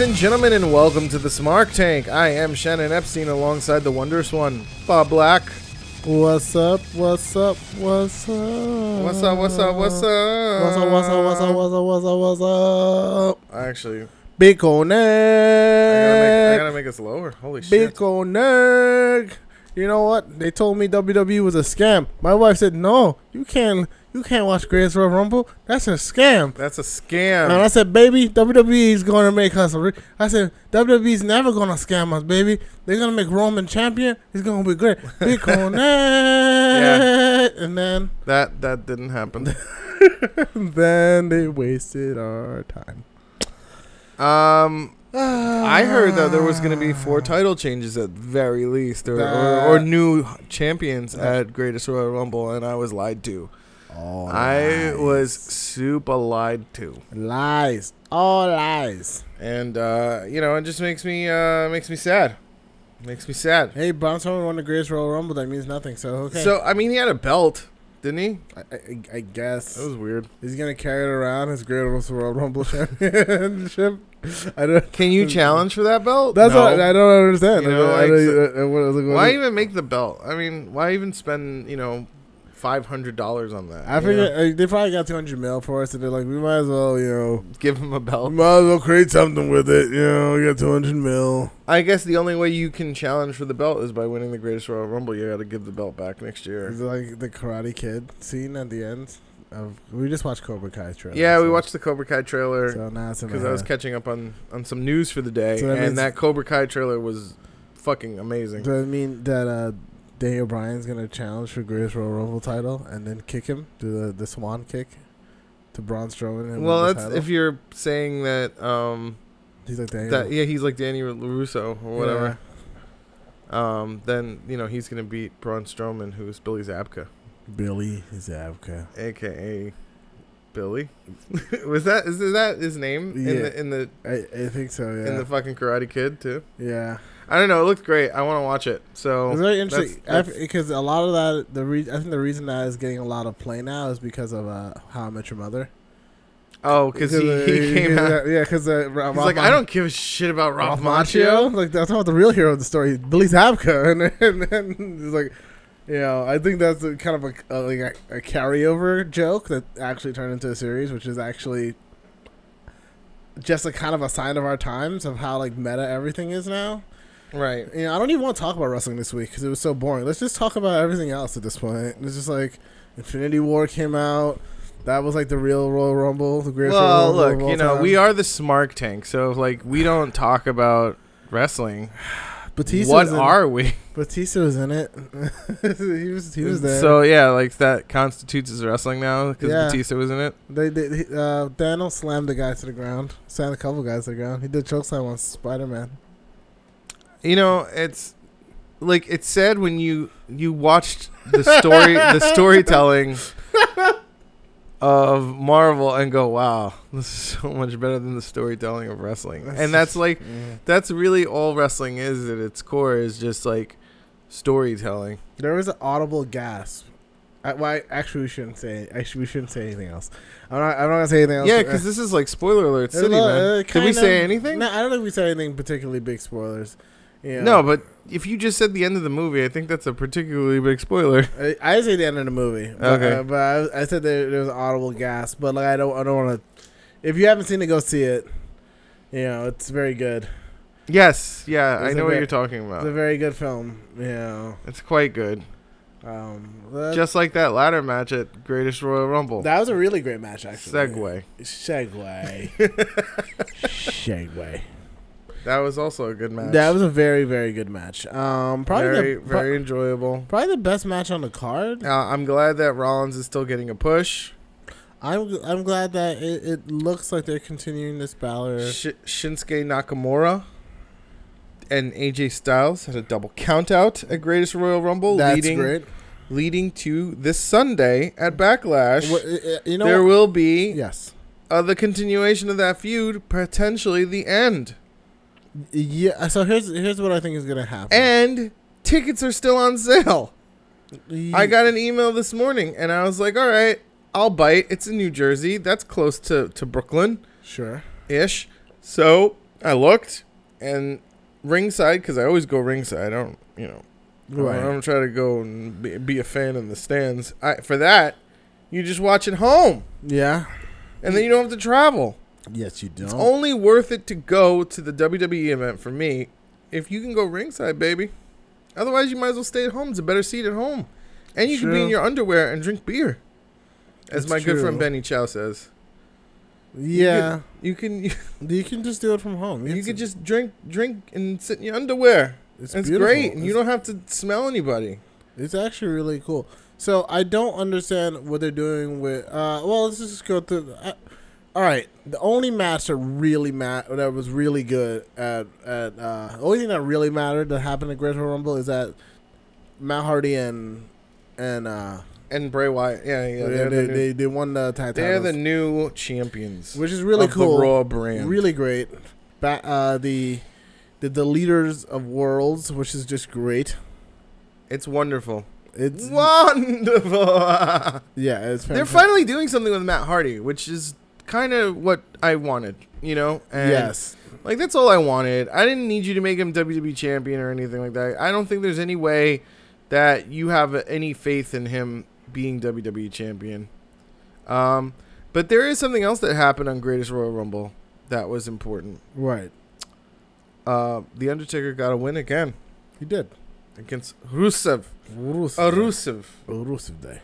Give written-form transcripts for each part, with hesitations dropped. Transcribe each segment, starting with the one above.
and gentlemen, and welcome to the Smark Tank. I am Shannon Epstein alongside the wondrous one, Bob Black. What's up? What's up? What's up? What's up? What's up? What's up? What's up? What's up? What's up? What's up? What's up? What's up? Actually, Big ol' neck. I gotta make us lower. Holy shit. Big ol' neck. You know what? They told me WWE was a scam. My wife said, "No, you can't watch Greatest Royal Rumble. That's a scam." That's a scam. And I said, "Baby, WWE is going to make us." I said, "WWE's never going to scam us, baby. They're going to make Roman champion. It's going to be great." Big ol' neck. Yeah. And then That didn't happen. then they wasted our time. I heard that there was going to be 4 title changes at very least, or new champions at Greatest Royal Rumble, and I was lied to. Oh, I was super lied to. Lies. All lies. And it just makes me sad. Makes me sad. Hey, Braun Strowman won the Greatest Royal Rumble. That means nothing. So okay. So I mean, he had a belt, didn't he? I guess That was weird. he's gonna carry it around his Greatest Royal Rumble championship. I don't. Can you challenge for that belt? That's No. what I don't understand. You know, Why even? even make the belt? I mean, why even spend $500 on that? I figure they probably got $200 million for us, and they're like, we might as well, Give him a belt. might as well create something with it. We got $200 million. I guess the only way you can challenge for the belt is by winning the Greatest Royal Rumble. You got to give the belt back next year. Is it like the Karate Kid scene at the end? We just watched Cobra Kai trailer. Yeah, we watched the Cobra Kai trailer So now it's in my because I was head. catching up on some news for the day, So that means- and that Cobra Kai trailer was fucking amazing. Does that mean that Daniel Bryan's gonna challenge for Greatest Royal Rumble title and then kick him, do the swan kick to Braun Strowman? And Well, win the that's title? if you're saying that. He's like Daniel. He's like Danny LaRusso or whatever. Then he's gonna beat Braun Strowman, who's Billy Zabka, Billy Zabka, aka Billy. Is that his name Yeah. in the I think so. Yeah. in the fucking Karate Kid too? Yeah. I don't know. It looked great. I want to watch it. So It's very interesting that's- because a lot of that. I think the reason that is getting a lot of play now is because of How I Met Your Mother. because he came out. Yeah, because He's like, I don't give a shit about Ralph Macchio. Like that's not the real hero of the story. Billy Zabka, and then he's like, I think that's kind of a carryover joke that actually turned into a series, which is actually just a kind of a sign of our times of how like meta everything is now. Right. I don't even want to talk about wrestling this week because it was so boring. Let's just talk about everything else at this point. It's just like Infinity War came out. That was like the real Royal Rumble, the greatest Royal Well, Rumble. look, we are the Smark Tank, so like we don't talk about wrestling. What are we? Batista was in it. he was there. So yeah, like that constitutes as wrestling now because Yeah. Batista was in it. Daniel slammed the guy to the ground. Slammed a couple guys to the ground. He did chokeslam on Spider-Man. It's like it's sad when you watched the storytelling of Marvel and go, wow, this is so much better than the storytelling of wrestling. And that's like that's really all wrestling is at its core, is just like storytelling. There was an audible gasp. Actually, we shouldn't say anything else. I'm not gonna say anything else. Yeah, because this is like spoiler alert city, man. Did we say anything? No, I don't think we said anything particularly big spoilers. No, but if you just said the end of the movie, I think that's a particularly big spoiler. I didn't say the end of the movie. Okay, but I said there was an audible gasp. But like I don't want to. If you haven't seen it, go see it. It's very good. Yes, yeah, I know what you're talking about. It's a very good film. It's quite good. Just like that ladder match at Greatest Royal Rumble. That was a really great match, actually. Segue. That was also a good match. That was a very, very good match. Probably very enjoyable. Probably the best match on the card. I'm glad that Rollins is still getting a push. I'm glad that it looks like they're continuing this Balor. Shinsuke Nakamura and AJ Styles had a double countout at Greatest Royal Rumble. That's great. Leading to this Sunday at Backlash. There will be the continuation of that feud, potentially the end. Yeah, so here's what I think is gonna happen. And tickets are still on sale. I got an email this morning, and I was like, all right, I'll bite. It's in New Jersey. That's close to Brooklyn. Sure. Ish. So I looked, and ringside, because I always go ringside. I don't, Right. I don't try to go and be a fan in the stands. For that, you just watch at home. Yeah. And then you don't have to travel. Yes, you don't. It's only worth it to go to the WWE event for me if you can go ringside, baby. Otherwise, you might as well stay at home. It's a better seat at home. And you can be in your underwear and drink beer. As my good friend Benny Chow says. Yeah. You can just do it from home. You can just drink and sit in your underwear. It's great. And you don't have to smell anybody. It's actually really cool. So I don't understand what they're doing with. Well, let's just go through. All right, the only match that was really good the only thing that really mattered that happened at Great Royal Rumble is that Matt Hardy and Bray Wyatt. Yeah. They won the tag titles. They're the new champions, which is really cool. The Raw brand, really great. The leaders of worlds, which is just great. It's wonderful. It's wonderful. Yeah, it's fantastic. They're finally doing something with Matt Hardy, which is kind of what I wanted, And yes. Like, that's all I wanted. I didn't need you to make him WWE champion or anything like that. I don't think there's any way that you have any faith in him being WWE champion. But there is something else that happened on Greatest Royal Rumble that was important. Right. The Undertaker got a win again. He did. Against Rusev. Rusev Day.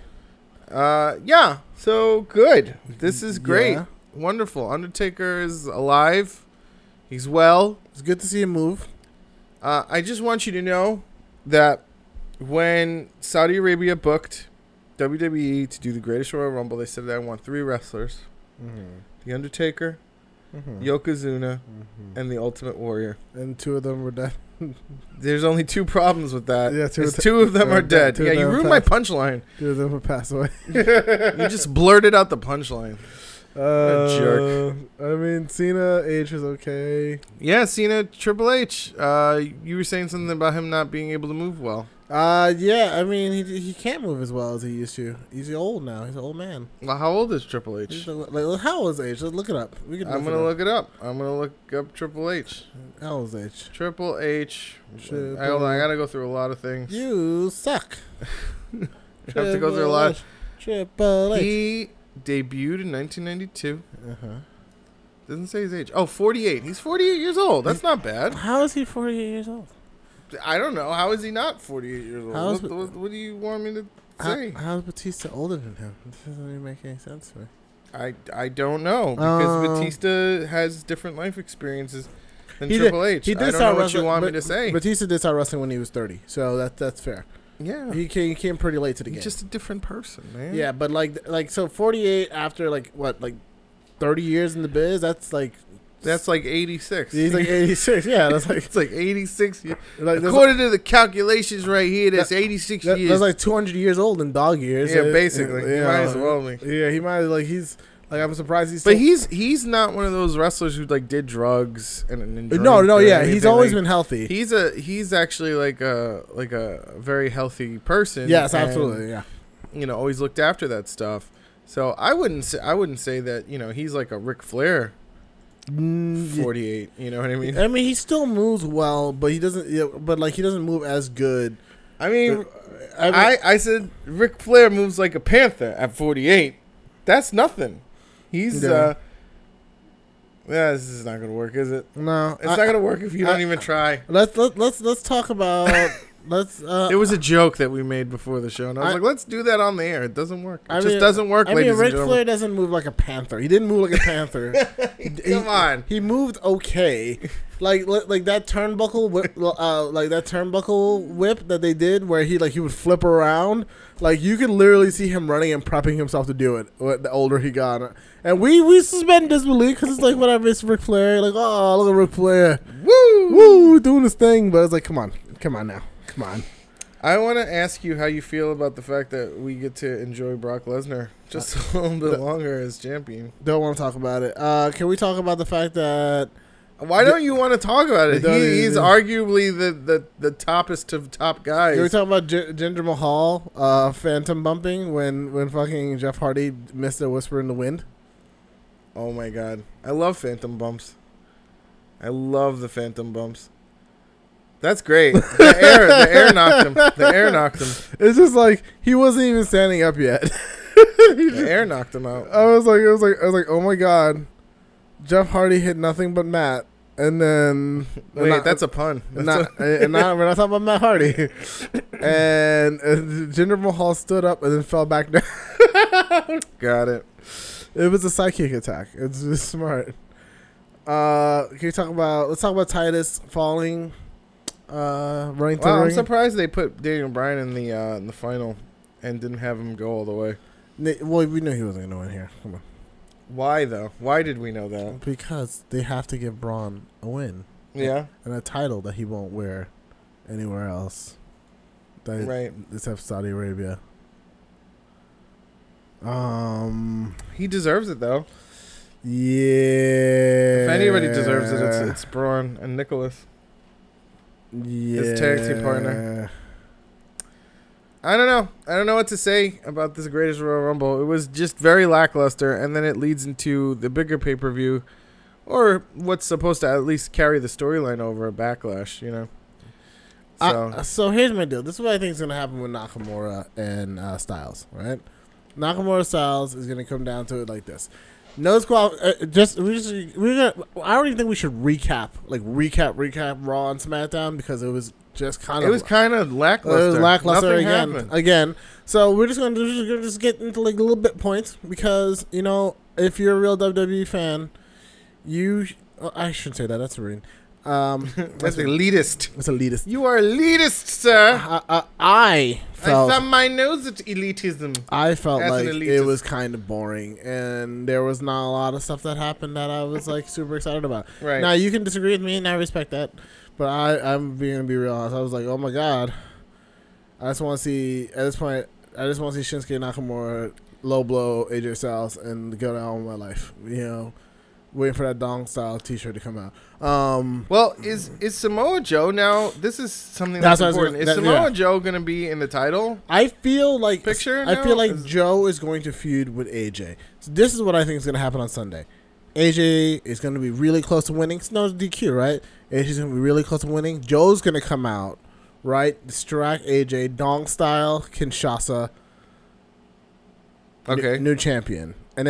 Yeah, so good. This is great. Yeah. Wonderful. Undertaker is alive. He's well. It's good to see him move. I just want you to know that when Saudi Arabia booked WWE to do the Greatest Royal Rumble, they said they want 3 wrestlers. Mm-hmm. The Undertaker, Yokozuna, and the Ultimate Warrior. And 2 of them were dead. There's only 2 problems with that. Yeah, 2 of them are dead. Yeah, you ruined my punchline. 2 of them have passed away. You just blurted out the punchline. A jerk. I mean, Cena, H was okay. Yeah, Cena, Triple H. You were saying something about him not being able to move well. Yeah, I mean, he can't move as well as he used to. He's old now. He's an old man. Well, how old is Triple H? How old is H? Let's look it up. I'm going to look it up. I'm going to look up Triple H. How old is H? Triple H. Hold on, I got to go through a lot of things. You suck. I have to go through a lot. Triple H. He debuted in 1992. Uh-huh. Doesn't say his age. Oh, 48. He's 48 years old. That's not bad. How is he 48 years old? I don't know. How is he not 48 years old? What do you want me to say? How's Batista older than him? This doesn't even make any sense to me. I don't know. Because Batista has different life experiences than Triple H. I don't know what you want me to say. Batista did start wrestling when he was 30. So that's fair. Yeah. He came pretty late to the game. He's just a different person, man. Yeah, but so 48 after 30 years in the biz, that's like 86. He's like 86. Yeah, that's like it's like 86 years. According to the calculations right here, that's 86 years. That's like 200 years old in dog years. Yeah, basically. He might as well be. Yeah, he might he's like I'm surprised he's. But he's not one of those wrestlers who did drugs and no, yeah, he's always been healthy. He's actually like a very healthy person. Yes, absolutely. Yeah. Always looked after that stuff. So I wouldn't say that he's like a Ric Flair. 48, you know what I mean? I mean, he still moves well, but he doesn't. He doesn't move as good. I mean, I said Ric Flair moves like a panther at 48. That's nothing. He's this is not gonna work, is it? No, it's not gonna work if you don't even try. Let's talk about. It was a joke that we made before the show, and I was like, let's do that on the air. It doesn't work. It just doesn't work, ladies and gentlemen. Ric Flair doesn't move like a panther. He didn't move like a panther. Come on. He moved okay. Like that turnbuckle whip that they did where he would flip around. Like, you could literally see him running and prepping himself to do it the older he got. And we suspend disbelief because it's like, whatever, it's Ric Flair. Like, oh, look at Ric Flair. Woo, doing his thing. But it's like, come on now. Come on. I want to ask you how you feel about the fact that we get to enjoy Brock Lesnar just a little bit longer as champion. Don't want to talk about it. Can we talk about the fact that... Why don't you want to talk about it? He's arguably the toppest of top guys. Can we talk about Jinder Mahal phantom bumping when fucking Jeff Hardy missed a whisper in the wind? Oh, my God. I love phantom bumps. I love the phantom bumps. That's great. The air knocked him. The air knocked him. It's just like he wasn't even standing up yet. The air knocked him out. I was like, oh my god, Jeff Hardy hit nothing but Matt, and then wait, that's a pun. We're not talking about Matt Hardy. And Jinder Mahal stood up and then fell back down. Got it. It was a sidekick attack. It's just smart. Can you talk about? Let's talk about Titus falling. Running through. Wow, the I'm ring. surprised they put Daniel Bryan in the final and didn't have him go all the way. Well, we knew he wasn't going to win here. Come on. Why though? Why did we know that? Because they have to give Braun a win. Yeah. And a title that he won't wear anywhere else. Right. Except Saudi Arabia. He deserves it though. Yeah. If anybody deserves it, it's Braun and Nicholas. Yeah. His tag team partner. I don't know what to say about this Greatest Royal Rumble. It was just very lackluster, and then it leads into the bigger pay-per-view, or what's supposed to at least carry the storyline over a Backlash, you know? So here's my deal. This is what I think is going to happen with Nakamura and Styles, right? Nakamura Styles is going to come down to it like this. No squad. I don't even think we should recap Raw and SmackDown because it was just kind of. It was kind of lackluster. It was lackluster Nothing again. So we're just going to get into like little bit points because you know if you're a real WWE fan, I shouldn't say that. That's rude. That's elitist. It's elitist. You are elitist, sir. I thumb my nose at elitism. I felt like it was kind of boring, and there was not a lot of stuff that happened that I was like super excited about. Right now, you can disagree with me, and I respect that, but I'm being real honest. I was like, oh my god, I just want to see at this point. I just want to see Shinsuke Nakamura low blow AJ Styles and go down with my life. You know. Waiting for that Dong style T-shirt to come out. Well, is Samoa Joe now? This is something that's important. Is Samoa Joe going to be in the title? I feel like picture. I feel like Joe is going to feud with AJ. So this is what I think is going to happen on Sunday. AJ is going to be really close to winning. It's no DQ, right? AJ's going to be really close to winning. Joe's going to come out, right? Distract AJ, Dong style, Kinshasa. Okay. New champion. And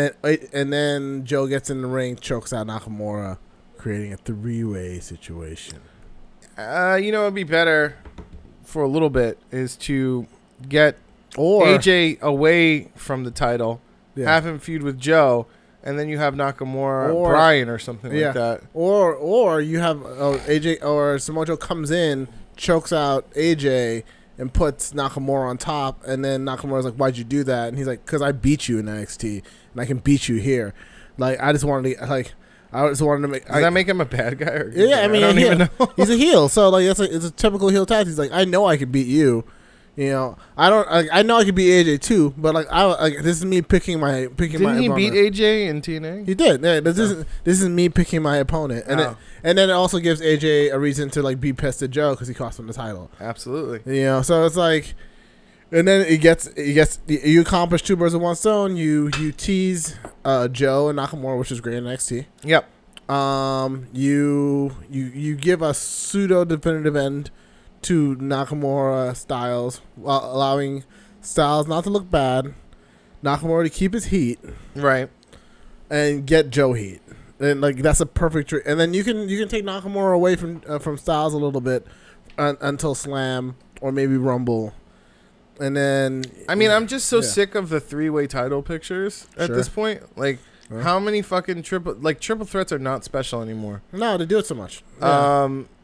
then Joe gets in the ring, chokes out Nakamura, creating a three-way situation. You know, it'd be better for a little bit is to get AJ away from the title, have him feud with Joe, and then you have Nakamura or Bryan or something like that. Or you have AJ or Samoa Joe comes in, chokes out AJ, and puts Nakamura on top, and then Nakamura's like, "Why'd you do that?" And he's like, "Cause I beat you in NXT, and I can beat you here." Like I just wanted to make. Does that make him a bad guy? Or yeah, I mean, I don't even know. He's a heel, so like it's a typical heel tactic. He's like, "I know I could beat you." You know, I know I could beat AJ too, but this is me picking my opponent. Didn't he beat AJ in TNA? He did. Yeah, this is me picking my opponent, and then it also gives AJ a reason to like be pissed at Joe because he cost him the title. Absolutely. You know, so it's like, and then you accomplish two birds with one stone. You tease Joe and Nakamura, which is great in NXT. Yep. You give a pseudo definitive end to Nakamura Styles while allowing Styles not to look bad, Nakamura to keep his heat, right, and get Joe heat, and like that's a perfect trick. And then you can take Nakamura away from Styles a little bit until Slam or maybe Rumble, and then I mean I'm just so sick of the three-way title pictures at this point. Like how many fucking triple threats are not special anymore? No, they do it so much.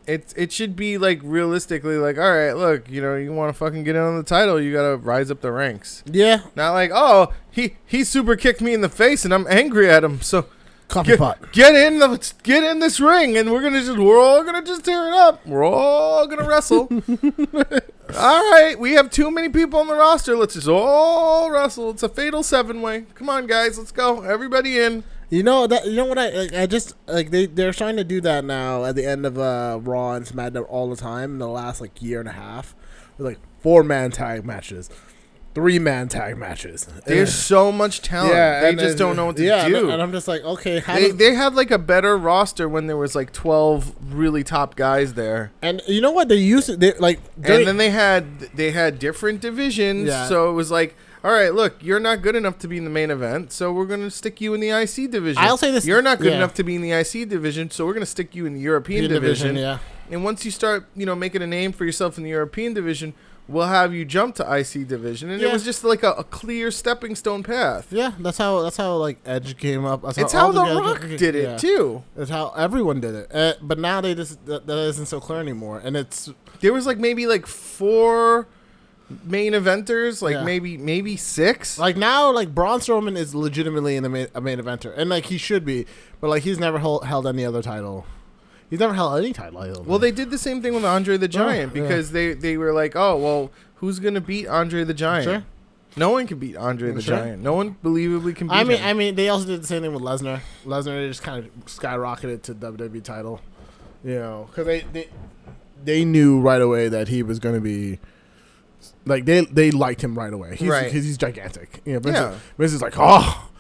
It should be like realistically like, all right, look, you know, you want to fucking get in on the title, you gotta rise up the ranks. Yeah. Not like, oh, he super kicked me in the face and I'm angry at him, so get in this ring and we're all gonna just tear it up. We're all gonna wrestle. All right, we have too many people on the roster. Let's just all wrestle. It's a fatal 7-way. Come on, guys, let's go. Everybody in. You know what I just like they're trying to do that now at the end of Raw and SmackDown all the time in the last like year and a half with like 4-man tag matches. 3-man tag matches. There's so much talent. Yeah, they and just don't know what to do. And I'm just like, okay, they had like a better roster when there was like 12 really top guys there. And you know what they used to, and then they had different divisions. Yeah. So it was like, all right, look, you're not good enough to be in the main event, so we're going to stick you in the IC division. I'll say this: you're not good enough to be in the IC division, so we're going to stick you in the European division. Yeah. And once you start, making a name for yourself in the European division, we'll have you jump to IC division, and it was just like a clear stepping stone path. Yeah, that's how like Edge came up. It's how The Rock did it too. That's how everyone did it. But now that isn't so clear anymore, and there was like maybe like 4 main eventers, like maybe 6. Like now, like Braun Strowman is legitimately a main eventer, and like he should be, but like he's never held any other title. He's never held any title. Well, they did the same thing with Andre the Giant because they were like, oh, well, who's going to beat Andre the Giant? Sure. No one can beat Andre the Giant. No one believably can beat him. I mean, they also did the same thing with Lesnar. Lesnar just kind of skyrocketed to WWE title, because they knew right away that he was going to be, like, they liked him right away. Because he's gigantic. Vince is like, oh.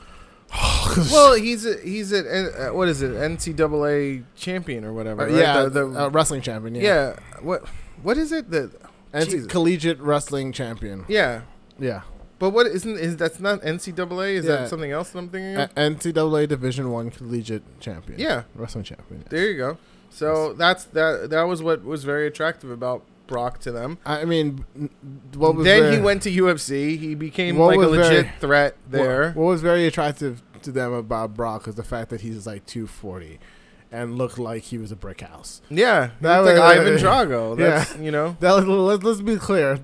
Well, he's what is it, NCAA champion or whatever? Right? The wrestling champion. Yeah. What is it? Collegiate wrestling champion. Yeah. Yeah. But what is that's not NCAA? Is that something else that I'm thinking of? NCAA Division I collegiate champion. Yeah. Wrestling champion. Yes. There you go. So that was what was very attractive about Brock to them. I mean, he went to UFC. He became like a legit threat there. What was very attractive to them about Brock is the fact that he's like 240 and looked like he was a brick house. Yeah, that was like Ivan Drago. That's, let's be clear.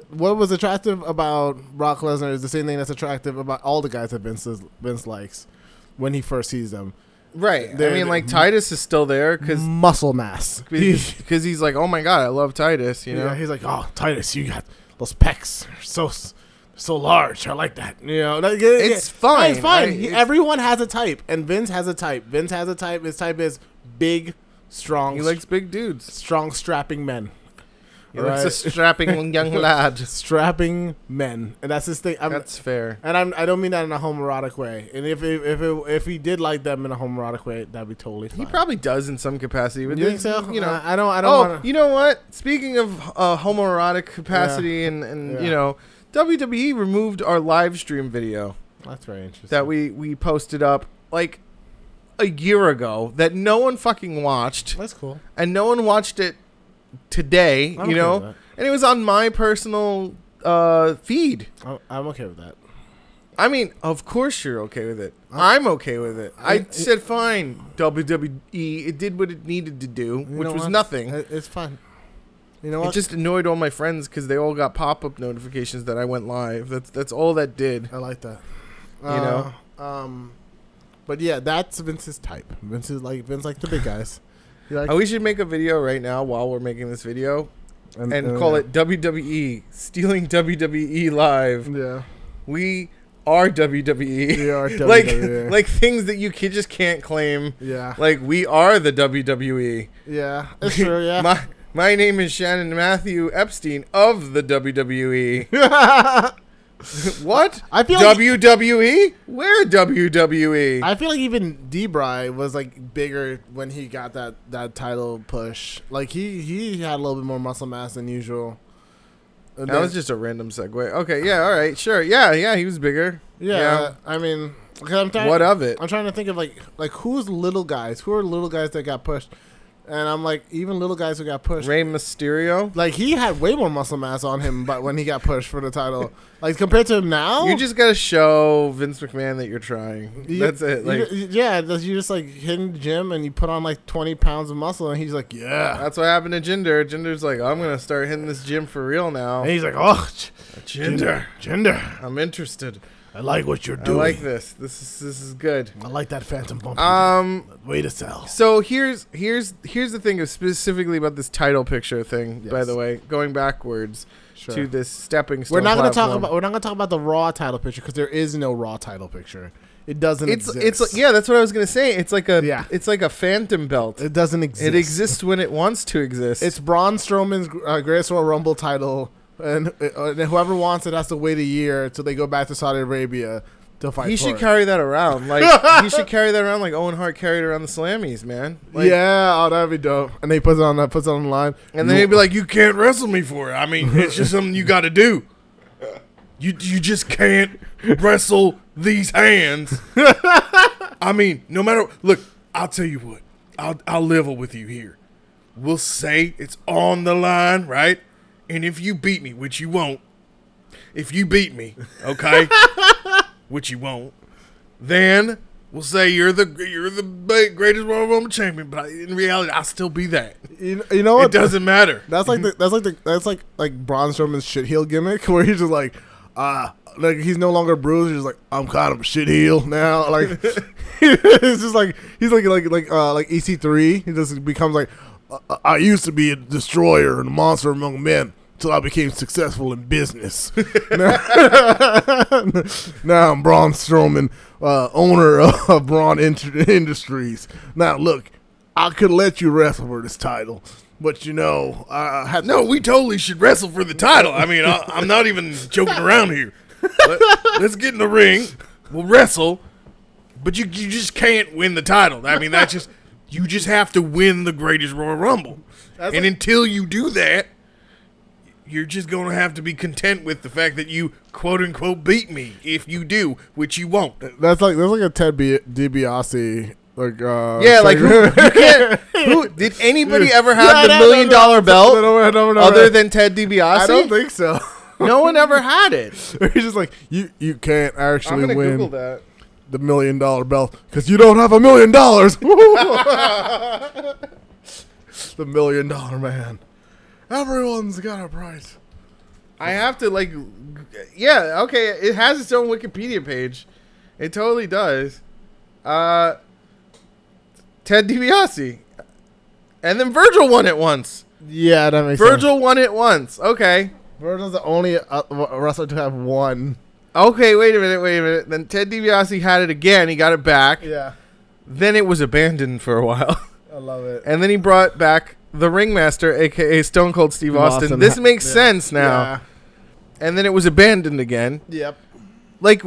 What was attractive about Brock Lesnar is the same thing that's attractive about all the guys that Vince likes when he first sees them. Right. I mean, like, Titus is still there because muscle mass. Because he's like, oh my god, I love Titus. Yeah, he's like, oh, Titus, you got those pecs so large. I like that. It's fine. It's fine. Everyone has a type, and Vince has a type. His type is big, strong. He likes big dudes. Strong, strapping men. He likes a strapping young lad. Strapping men, and that's his thing. That's fair. And I don't mean that in a homoerotic way. And if he did like them in a homoerotic way, that'd be totally fine. He probably does in some capacity. But you think so? I don't. Oh, you know what? Speaking of homoerotic capacity, and WWE removed our live stream video. That's very interesting. That we posted up like a year ago that no one fucking watched. That's cool. And no one watched it today, and it was on my personal feed. I'm okay with that. I mean, of course you're okay with it. I'm okay with it. I said, fine, WWE. It did what it needed to do, which was nothing. It's fine. You know what? It just annoyed all my friends because they all got pop-up notifications that I went live. That's all that did. I like that. But yeah, that's Vince's type. Vince like the big guys. We should make a video right now while we're making this video and call it WWE Stealing WWE Live. Yeah. We are WWE. We are WWE. like things that you just can't claim. Yeah. Like we are the WWE. Yeah. It's true, yeah. My name is Shannon Matthew Epstein of the WWE. What? I feel WWE? Where WWE? I feel like even D-Bry was like bigger when he got that title push. Like he had a little bit more muscle mass than usual. And that was just a random segue. Okay, yeah, all right, sure. Yeah, he was bigger. Yeah. I mean, what of it? I'm trying to think of like who's little guys? Who are little guys that got pushed? And I'm like, even little guys who got pushed. Rey Mysterio? Like, he had way more muscle mass on him but when he got pushed for the title. Like, compared to him now? You just got to show Vince McMahon that you're trying. That's it. Like, you just, like, hit in the gym and you put on, like, 20 pounds of muscle. And he's like, yeah. That's what happened to Jinder. Jinder's like, I'm going to start hitting this gym for real now. And he's like, oh, Jinder. I'm interested. I like what you're doing. I like this. This is good. I like that phantom bump. Way to sell. So here's the thing specifically about this title picture thing. Yes. By the way, going backwards to this stepping stone. We're not going to talk about the Raw title picture because there is no Raw title picture. It doesn't exist. It's yeah, that's what I was going to say. It's like a phantom belt. It doesn't exist. It exists when it wants to exist. It's Braun Strowman's Greatest Royal Rumble title and whoever wants it has to wait a year until they go back to Saudi Arabia to fight. He for should it. carry that around. Like he should carry that around like Owen Hart carried around the Slammies, man. Like, yeah, oh, that'd be dope. And they puts it on the line, and then he'd be like, "You can't wrestle me for it. I mean, it's just something you got to do. You just can't wrestle these hands. I mean, no matter. Look, I'll tell you what. I'll level with you here. We'll say it's on the line, right? And if you beat me, which you won't, if you beat me, okay, which you won't, then we'll say you're the greatest Royal Rumble champion. But in reality, I'll still be that. You know what? It doesn't matter. That's like Braun Strowman's shit heel gimmick, where he's just like he's no longer bruised. He's just like, I'm kind of a shit heel now. Like it's just like he's like EC3. He just becomes like, I used to be a destroyer and a monster among men until I became successful in business. Now I'm Braun Strowman, owner of Braun Industries. Now look, I could let you wrestle for this title, but no, we totally should wrestle for the title. I mean, I'm not even joking around here. Let's get in the ring. We'll wrestle, but you just can't win the title. I mean, you just have to win the greatest Royal Rumble. And until you do that, you're just going to have to be content with the fact that you quote unquote beat me. If you do, which you won't. That's like a Ted DiBiase. Did anybody ever have the $1 million belt other than Ted DiBiase? I don't think so. No one ever had it. He's just like, you can't actually I'm gonna win Google that. the $1 million belt because you don't have $1 million. The $1 million man. Everyone's got a price. I have to okay. It has its own Wikipedia page. It totally does. Ted DiBiase, and then Virgil won it once. Yeah, that makes sense. Virgil won it once. Okay. Virgil's the only wrestler to have won. Okay, wait a minute. Then Ted DiBiase had it again. He got it back. Yeah. Then it was abandoned for a while. I love it. And then he brought back the Ringmaster, a.k.a. Stone Cold Steve Austin. This makes sense now. Yeah. And then it was abandoned again. Yep. Like,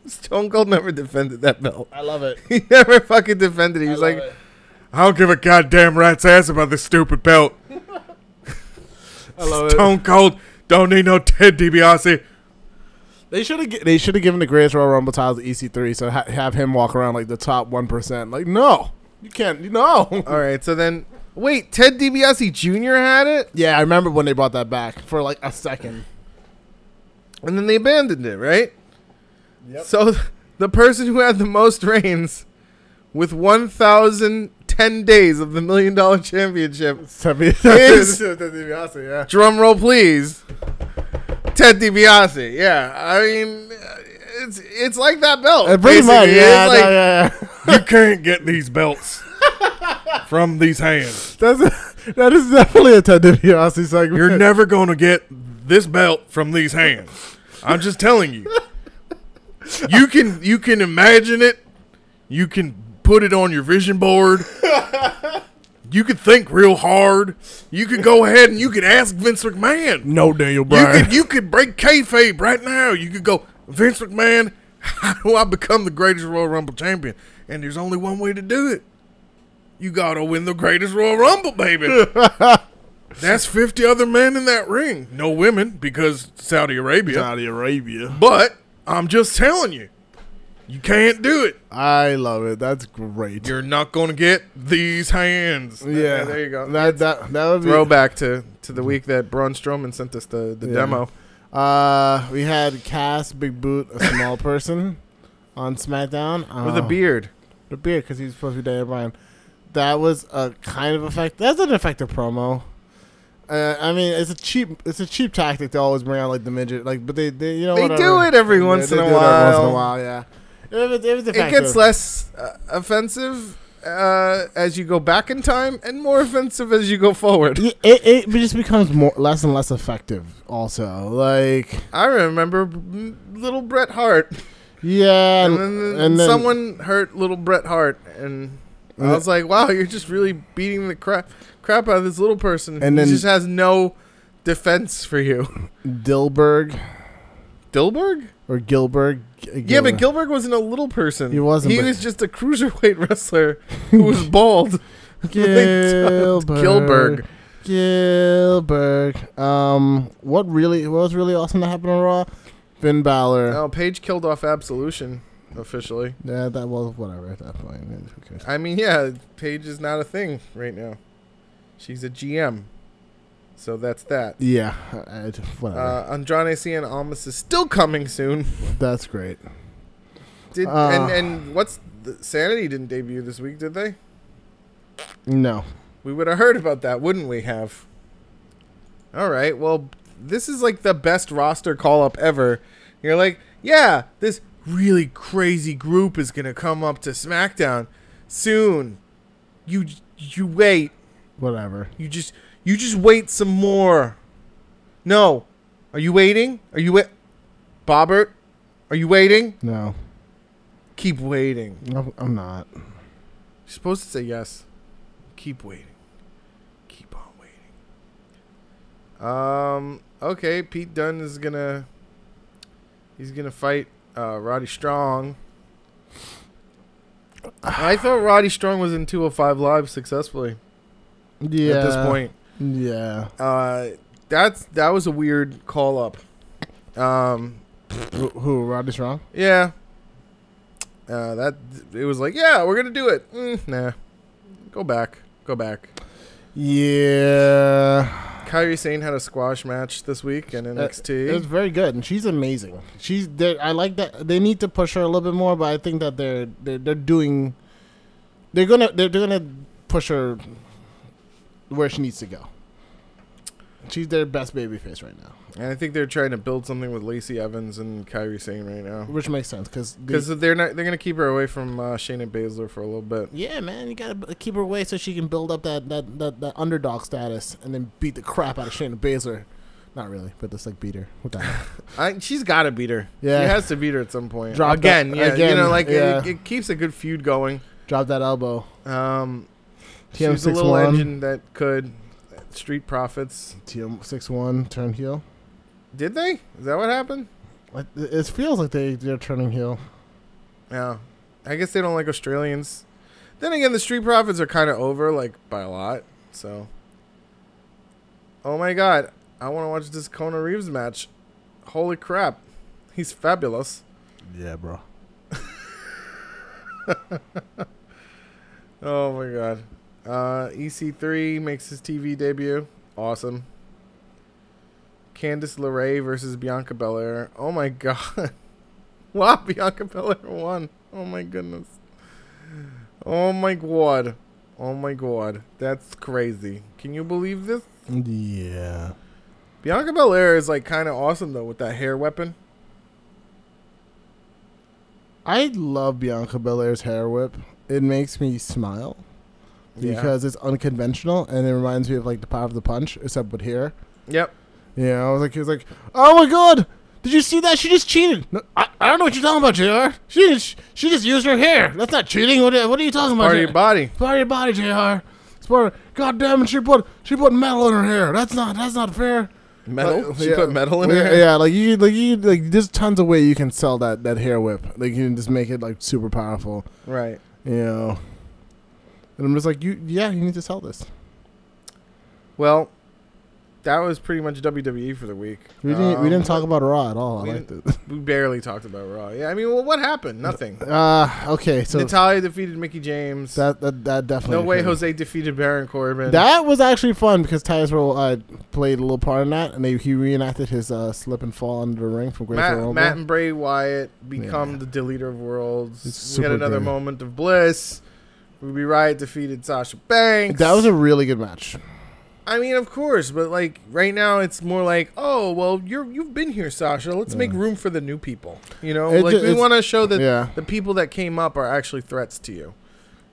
Stone Cold never defended that belt. I love it. He never fucking defended it. He was like, I don't give a goddamn rat's ass about this stupid belt. I love Stone Cold don't need no Ted DiBiase. They should have given the greatest Royal Rumble title to EC3, so have him walk around like the top 1%. Like, no, you can't. No. All right, so then wait, Ted DiBiase Jr. had it. Yeah, I remember when they brought that back for like a second, and then they abandoned it, right? Yep. So the person who had the most reigns with 1,010 days of the $1 million championship is, Ted DiBiase, yeah. drum roll please, Ted DiBiase. Yeah, I mean, it's like that belt. Pretty much, yeah, it's like, you can't get these belts from these hands. That is definitely a Ted DiBiase segment. You're never going to get this belt from these hands. I'm just telling you. You can imagine it. You can put it on your vision board. You could think real hard. You could go ahead and you could ask Vince McMahon. No, Daniel Bryan. You could break kayfabe right now. You could go, Vince McMahon, how do I become the greatest Royal Rumble champion? And there's only one way to do it. You got to win the greatest Royal Rumble, baby. That's 50 other men in that ring. No women because Saudi Arabia. But I'm just telling you. You can't do it. I love it. That's great. You're not going to get these hands. Yeah. There you go. That would be throwback to the week that Braun Strowman sent us the demo. We had Cass Big Boot, a small person, on SmackDown with a beard. The beard, because he's supposed to be Daniel Bryan. That was a kind of effect. That's an effective promo. I mean, it's a cheap tactic to always bring out like the midget, like, but they do it every once in a while. Yeah. It gets less offensive as you go back in time, and more offensive as you go forward. It just becomes less and less effective. Also, like I remember little Bret Hart. Yeah, and then someone hurt little Bret Hart, and I was like, "Wow, you're just really beating the crap out of this little person." And he just has no defense for you. Dilberg Or Gilbert. Yeah, but Gilbert wasn't a little person. He wasn't. He was just a cruiserweight wrestler who was bald. Gilbert. What was really awesome that happened on Raw? Finn Balor. Oh, Paige killed off Absolution officially. Yeah, that was whatever at that point. Who cares? I mean, yeah, Paige is not a thing right now. She's a GM. So that's that. Yeah, whatever. Andrade Cien Almas is still coming soon. That's great. And what's Sanity didn't debut this week, did they? No. We would have heard about that, wouldn't we have? All right. Well, this is like the best roster call-up ever. You're like, yeah, this really crazy group is going to come up to SmackDown soon. You wait. Whatever. You just wait some more. No. Are you waiting? Bobbert? Are you waiting? No. Keep waiting. No, I'm not. You're supposed to say yes. Keep waiting. Keep on waiting. Okay, Pete Dunne is he's gonna fight Roddy Strong. I thought Roddy Strong was in 205 Live successfully. Yeah. At this point. Yeah. That was a weird call up. Who Roddy Strong? Yeah. It was like, yeah, we're gonna do it. Nah. Go back. Yeah. Kairi Sane had a squash match this week in NXT. It was very good, and she's amazing. I like that. They need to push her a little bit more, but I think that they're gonna push her where she needs to go. She's their best babyface right now. And I think they're trying to build something with Lacey Evans and Kairi Sane right now, which makes sense because they're gonna keep her away from Shayna Baszler for a little bit. Yeah, man, you gotta keep her away so she can build up that underdog status and then beat the crap out of Shayna Baszler. Not really, but just like beat her. What the hell? She's got to beat her. Yeah, she has to beat her at some point. Again. It keeps a good feud going. Drop that elbow. She's a little engine that could. Street Profits. TM61 turn heel. Did they? Is that what happened? It feels like they're turning heel. Yeah. I guess they don't like Australians. Then again, the Street Profits are kind of over, like, by a lot. So. Oh, my God. I want to watch this Kona Reeves match. Holy crap. He's fabulous. Yeah, bro. Oh, my God. EC3 makes his TV debut. Awesome. Candice LeRae versus Bianca Belair. Oh my god. Wow, Bianca Belair won. Oh my goodness. Oh my god. Oh my god. That's crazy. Can you believe this? Yeah. Bianca Belair is like kind of awesome though with that hair weapon. I love Bianca Belair's hair whip. It makes me smile. Because it's unconventional and it reminds me of like the power of the punch, except with hair. Yep. Yeah, he was like, oh my god, did you see that? She just cheated. No, I don't know what you're talking about, JR. She just used her hair. That's not cheating. What are you talking about? Part of your body. Part of your body, JR. It's part of, god damn it, she put metal in her hair. That's not fair. Metal? She put metal in her hair? Yeah, like there's tons of ways you can sell that hair whip. Like you can just make it like super powerful. Right. You know. And I'm just like, you need to sell this. Well, that was pretty much WWE for the week. We didn't talk about Raw at all. I liked it. We barely talked about Raw. Yeah, I mean, well, what happened? Nothing. Okay, so Natalya defeated Mickie James. That definitely. No Way Jose defeated Baron Corbin. That was actually fun because Tyus played a little part in that, and he reenacted his slip and fall under the ring from Great Rumble. Matt and Bray Wyatt become the Deleter of Worlds. We had another moment of bliss. Ruby Riott defeated Sasha Banks. That was a really good match. I mean, of course, but like right now, it's more like, oh, well, you've been here, Sasha. Let's make room for the new people. You know, we want to show that the people that came up are actually threats to you.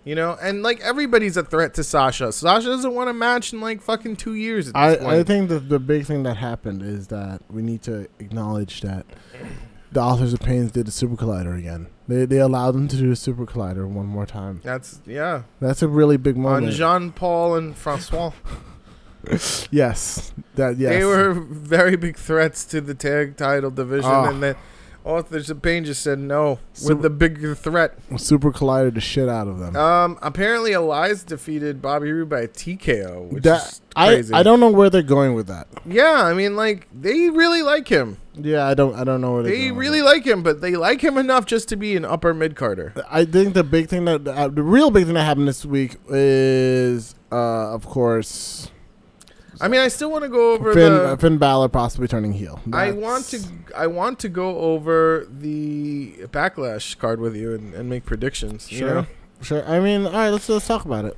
You know, and like everybody's a threat to Sasha. Sasha doesn't want a match in like fucking 2 years. I think the big thing that happened is that we need to acknowledge that the Authors of Pain did the Super Collider again. They allowed them to do the Super Collider one more time. That's a really big moment. On Jean-Paul and Francois. Yes. They were very big threats to the tag title division, and then Authors of Pain just said no with the bigger threat. Super collided the shit out of them. Apparently, Elias defeated Bobby Roode by a TKO, which is crazy. I don't know where they're going with that. Yeah, I mean, like, they really like him. Yeah, I don't know where they really like him, but they like him enough just to be an upper mid Carter. I think the big thing that the real big thing that happened this week is, of course. I mean, I still want to go over Finn Balor possibly turning heel. I want to go over the Backlash card with you and make predictions. Sure, you know? Sure. I mean, all right, let's talk about it.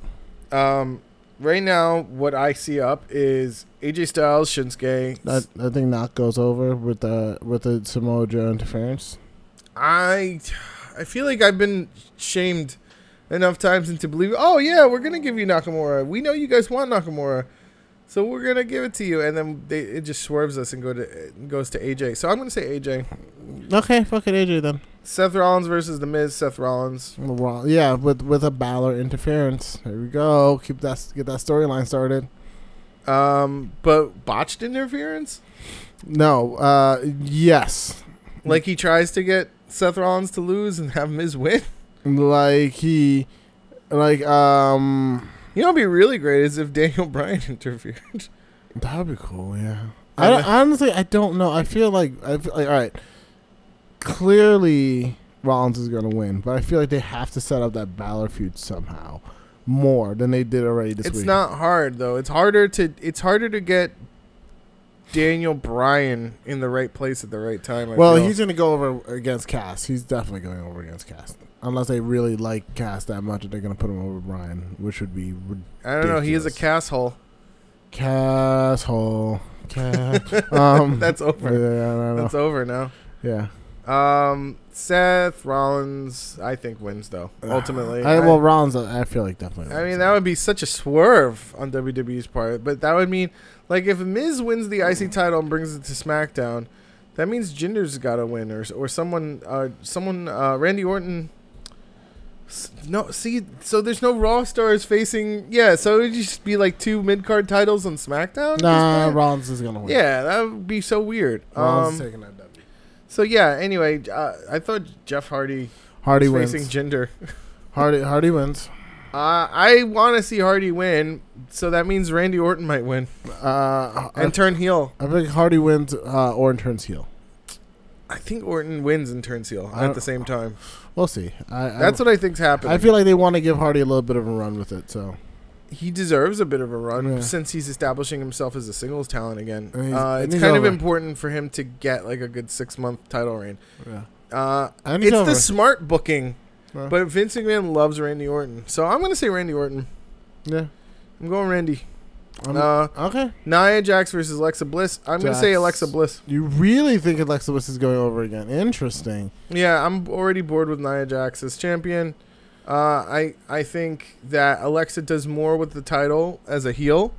Right now, what I see up is AJ Styles, Shinsuke. I think that goes over with the Samoa Joe interference. I feel like I've been shamed enough times into believing. Oh yeah, we're gonna give you Nakamura. We know you guys want Nakamura. So we're going to give it to you, and then it just swerves us and goes to AJ. So I'm going to say AJ. Okay, fuck it, AJ then. Seth Rollins versus The Miz, Seth Rollins. Well, yeah, with a Balor interference. There we go. Get that storyline started. But botched interference? No, yes. Like he tries to get Seth Rollins to lose and have Miz win? You know what would be really great is if Daniel Bryan interfered. That would be cool, yeah. Honestly, I don't know. I feel like, all right, clearly Rollins is going to win, but I feel like they have to set up that Balor feud somehow more than they did already this week. It's not hard, though. It's harder to get Daniel Bryan in the right place at the right time. He's going to go over against Cass. He's definitely going over against Cass. Unless they really like Cass that much, they're going to put him over Bryan, which would be ridiculous. I don't know. He is a Casshole. Casshole. That's over. Yeah, that's over now. Yeah. Seth Rollins, I think, wins, though, ultimately. Rollins, I feel like definitely wins. I mean, that would be such a swerve on WWE's part. But that would mean, like, if Miz wins the IC title and brings it to SmackDown, that means Jinder's got to win, or someone, Randy Orton. No, see, so there's no Raw stars facing. Yeah, so it would just be like 2 mid-card titles on SmackDown? Nah, Rollins is going to win. Yeah, that would be so weird. Rollins is taking that W. So, yeah, anyway, I thought Jeff Hardy wins. facing Jinder. Hardy wins. I want to see Hardy win, so that means Randy Orton might win and turn heel. I think Hardy wins, Orton turns heel. I think Orton wins and turns heel at the same time. We'll see. That's what I think's happening. I feel like they want to give Hardy a little bit of a run with it. So he deserves a bit of a run since he's establishing himself as a singles talent again. It's kind of important for him to get like a good 6-month title reign. Yeah. It's the smart booking, but Vince McMahon loves Randy Orton, so I'm going to say Randy Orton. Yeah, I'm going Randy. Okay. Nia Jax versus Alexa Bliss. I'm going to say Alexa Bliss. You really think Alexa Bliss is going over again? Interesting. Yeah, I'm already bored with Nia Jax as champion. I think that Alexa does more with the title as a heel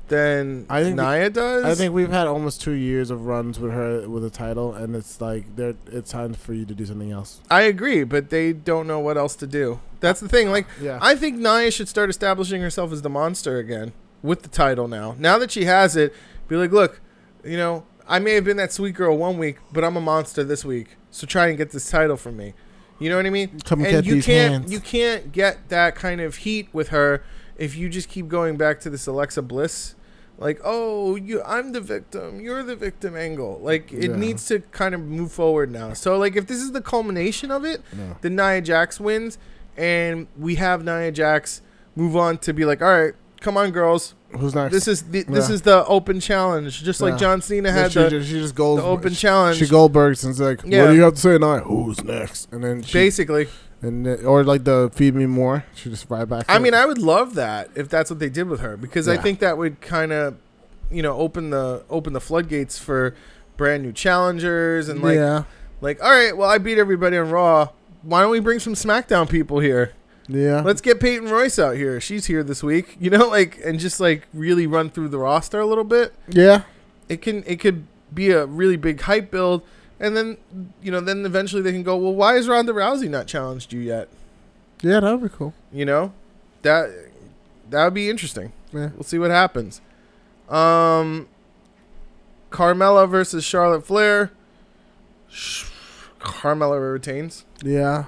than Nia does. I think we've had almost 2 years of runs with her with a title, and it's like it's time for you to do something else. I agree, but they don't know what else to do. That's the thing. Like, I think Nia should start establishing herself as the monster again. With the title now. Now that she has it, be like, look, you know, I may have been that sweet girl 1 week, but I'm a monster this week. So try and get this title from me. You know what I mean? You can't get that kind of heat with her if you just keep going back to this Alexa Bliss. Like, I'm the victim, you're the victim angle. Like, it needs to kind of move forward now. So, like, if this is the culmination of it, then Nia Jax wins, and we have Nia Jax move on to be like, all right, come on, girls. Who's next? This is the open challenge, just like John Cena had the open challenge. She Goldbergs and it's like, what do you have to say tonight? Who's next? And then basically, or like the feed me more. She just right back. I mean, I would love that if that's what they did with her, because I think that would kind of, open the floodgates for brand new challengers and like all right, well, I beat everybody on Raw. Why don't we bring some SmackDown people here? Yeah. Let's get Peyton Royce out here. She's here this week, and just like really run through the roster a little bit. Yeah. It could be a really big hype build, and then then eventually they can go, well, why is Ronda Rousey not challenged you yet? Yeah, that would be cool. That would be interesting. Yeah. We'll see what happens. Carmella versus Charlotte Flair. Carmella retains. Yeah.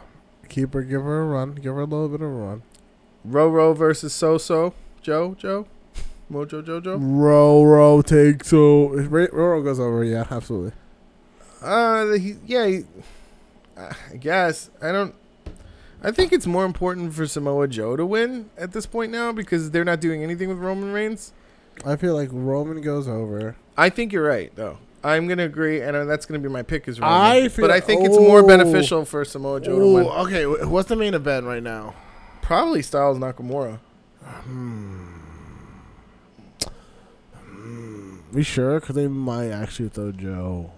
Keep her, give her a run. Give her a little bit of a run. Roro versus Mojo Jojo. Roro takes over. Roro goes over, yeah, absolutely. I guess. I think it's more important for Samoa Joe to win at this point now because they're not doing anything with Roman Reigns. I feel like Roman goes over. I think you're right, though. I'm going to agree, and that's going to be my pick is Roman. But I think it's more beneficial for Samoa Joe to win. Okay, what's the main event right now? Probably Styles Nakamura. We sure? Because they might actually throw Joe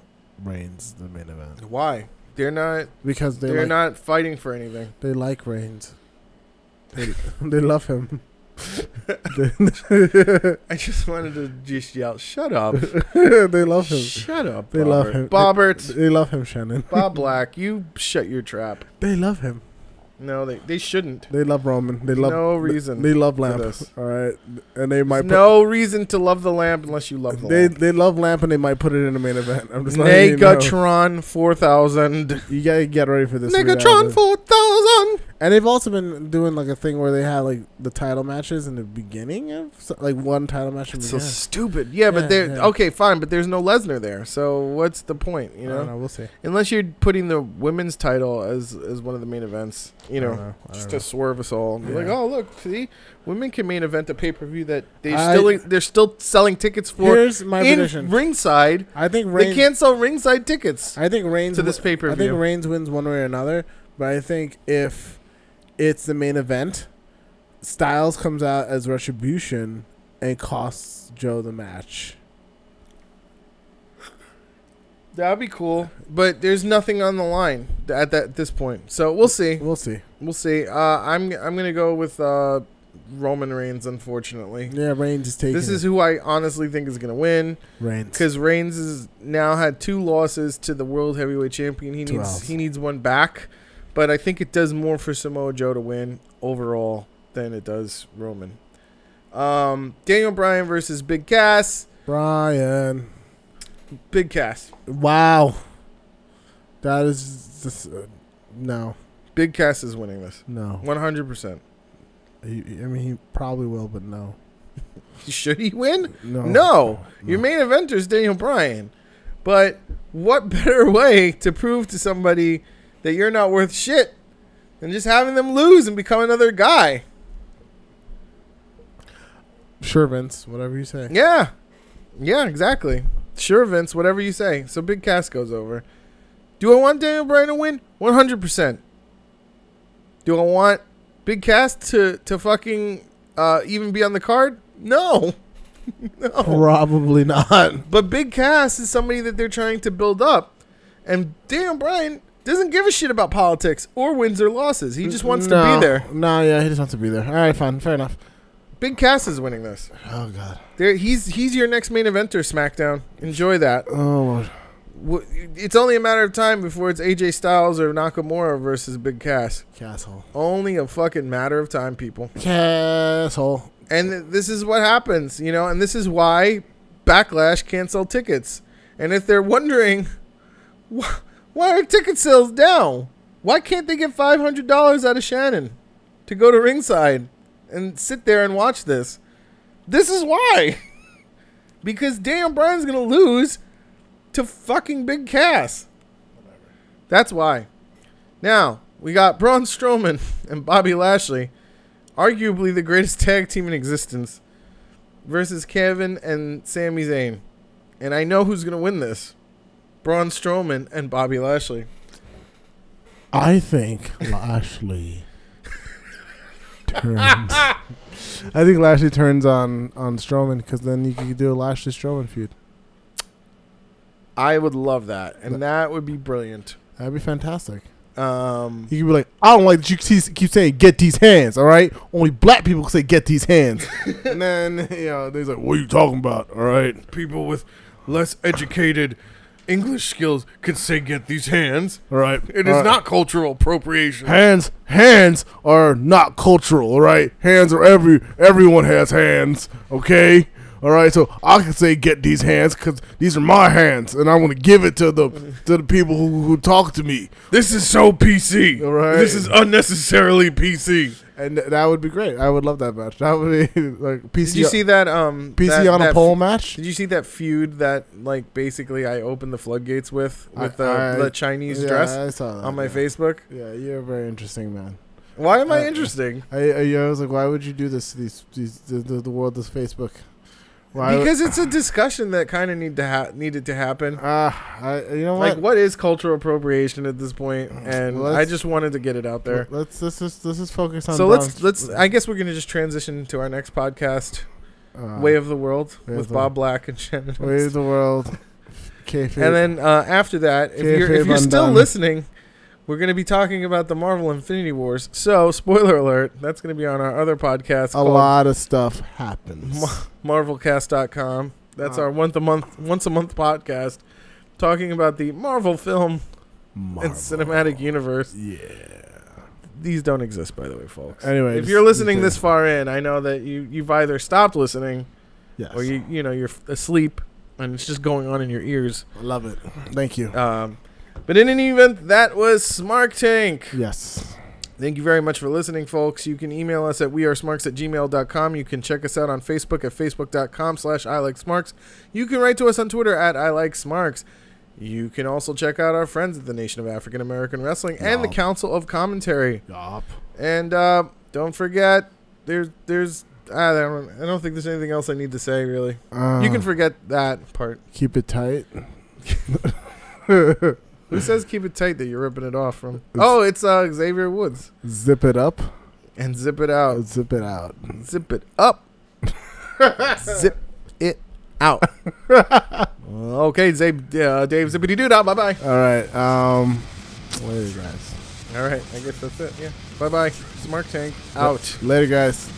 Reigns the main event. Why? They're not. Because they're not fighting for anything. They like Reigns. They love him. I just wanted to just yell, "Shut up!" They love him. Shut up! They love him. Bobbert. They love him, Shannon. Bob Black, you shut your trap. They love him. No, they shouldn't. They love Roman. They love no reason. They love Lamp. All right, and they might. No reason to love the Lamp unless you love the Lamp. They love Lamp, and they might put it in the main event. I'm just Negatron 4000. You gotta get ready for this. Negatron 4000. And they've also been doing like a thing where they had like the title matches in the beginning of like one title match. It's so stupid. Yeah, but okay, fine, but there's no Lesnar there, so what's the point? You know, I don't know, we'll see. Unless you're putting the women's title as one of the main events, you know, just to swerve us all and be like, oh look, see, women can main event a pay-per-view that they're still selling tickets for. Here's my prediction. Ringside. I think they can't sell ringside tickets. I think Reigns to this pay-per-view. I think Reigns wins one way or another, but I think if it's the main event, Styles comes out as Retribution and costs Joe the match. That'd be cool, but there's nothing on the line at this point. So we'll see. We'll see. I'm gonna go with Roman Reigns, unfortunately. Yeah, Reigns is taking. This is who I honestly think is gonna win. Reigns, because Reigns has now had 2 losses to the World Heavyweight Champion. He needs one back. But I think it does more for Samoa Joe to win overall than it does Roman. Daniel Bryan versus Big Cass. Bryan. Big Cass. Wow. That is just, no. Big Cass is winning this. No. 100%. He probably will, but no. Should he win? No. Your main eventer is Daniel Bryan. But what better way to prove to somebody that you're not worth shit than just having them lose and become another guy? Sure, Vince. Whatever you say. Yeah. Yeah, exactly. Sure, Vince. Whatever you say. So Big Cass goes over. Do I want Daniel Bryan to win? 100%. Do I want Big Cass to fucking even be on the card? No. No. Probably not. But Big Cass is somebody that they're trying to build up. And Daniel Bryan doesn't give a shit about politics or wins or losses. He just wants to be there. No, yeah, he just wants to be there. All right, fine. Fair enough. Big Cass is winning this. Oh, God. He's your next main eventer, SmackDown. Enjoy that. Oh, it's only a matter of time before it's AJ Styles or Nakamura versus Big Cass. Castle. Only a fucking matter of time, people. Castle. And this is what happens, you know, and this is why Backlash can't sell tickets. And if they're wondering, why are ticket sales down? Why can't they get $500 out of Shannon to go to ringside and sit there and watch this? This is why. Because Daniel Bryan's going to lose to fucking Big Cass. That's why. Now, we got Braun Strowman and Bobby Lashley, arguably the greatest tag team in existence, versus Kevin and Sami Zayn. And I know who's going to win this. Braun Strowman and Bobby Lashley. I think Lashley turns. I think Lashley turns on Strowman because then you could do a Lashley Strowman feud. I would love that, and that would be brilliant. That'd be fantastic. You could be like, I don't like that you keep saying "get these hands." All right, only black people can say "get these hands," and then they're like, "What are you talking about?" All right, people with less educated English skills can say "get these hands." All right, it is not cultural appropriation. Hands are not cultural. All right, hands are everyone has hands. Okay, All right, so I can say get these hands because these are my hands, and I want to give it to the people who talk to me. This is so PC. All right. This is unnecessarily PC. And that would be great. I would love that match. That would be like PC. Did you see that PC on a pole match? Did you see that feud that like basically I opened the floodgates with the Chinese dress I saw that, on my Facebook? Yeah, you're a very interesting man. Why am I interesting? I was like, why would you do this to the world, this Facebook? Because it's a discussion that kind of needed to happen. You know what? Like, what is cultural appropriation at this point? And I just wanted to get it out there. Let's just focus on. So let's. I guess we're gonna just transition to our next podcast, Way of the World, with Bob Black and Shannon. Way of the World. And then after that, if you're still listening, we're going to be talking about the Marvel Infinity Wars. So, spoiler alert, that's going to be on our other podcast. A lot of stuff happens. Marvelcast.com. That's our once a month podcast talking about the Marvel film and cinematic universe. Yeah. These don't exist, by the way, folks. Anyway, if you're listening this far in, I know that you've either stopped listening, or you're asleep, and it's just going on in your ears. I love it. Thank you. But in any event, that was Smark Tank. Yes. Thank you very much for listening, folks. You can email us at wearesmarks@gmail.com. You can check us out on Facebook at facebook.com/ILikeSmarks. You can write to us on Twitter at ILikeSmarks. You can also check out our friends at the Nation of African American Wrestling and the Council of Commentary. Yup. And don't forget, I don't think there's anything else I need to say, really. You can forget that part. Keep it tight. Who says keep it tight that you're ripping it off from? It's Xavier Woods. Zip it up. And zip it out. Zip it out. Zip it up. Zip it out. Okay, Dave Zippity Doo Dah. Bye-bye. All right. Later, guys. All right. I guess that's it. Yeah. Bye-bye. Smark Tank out. Later, guys.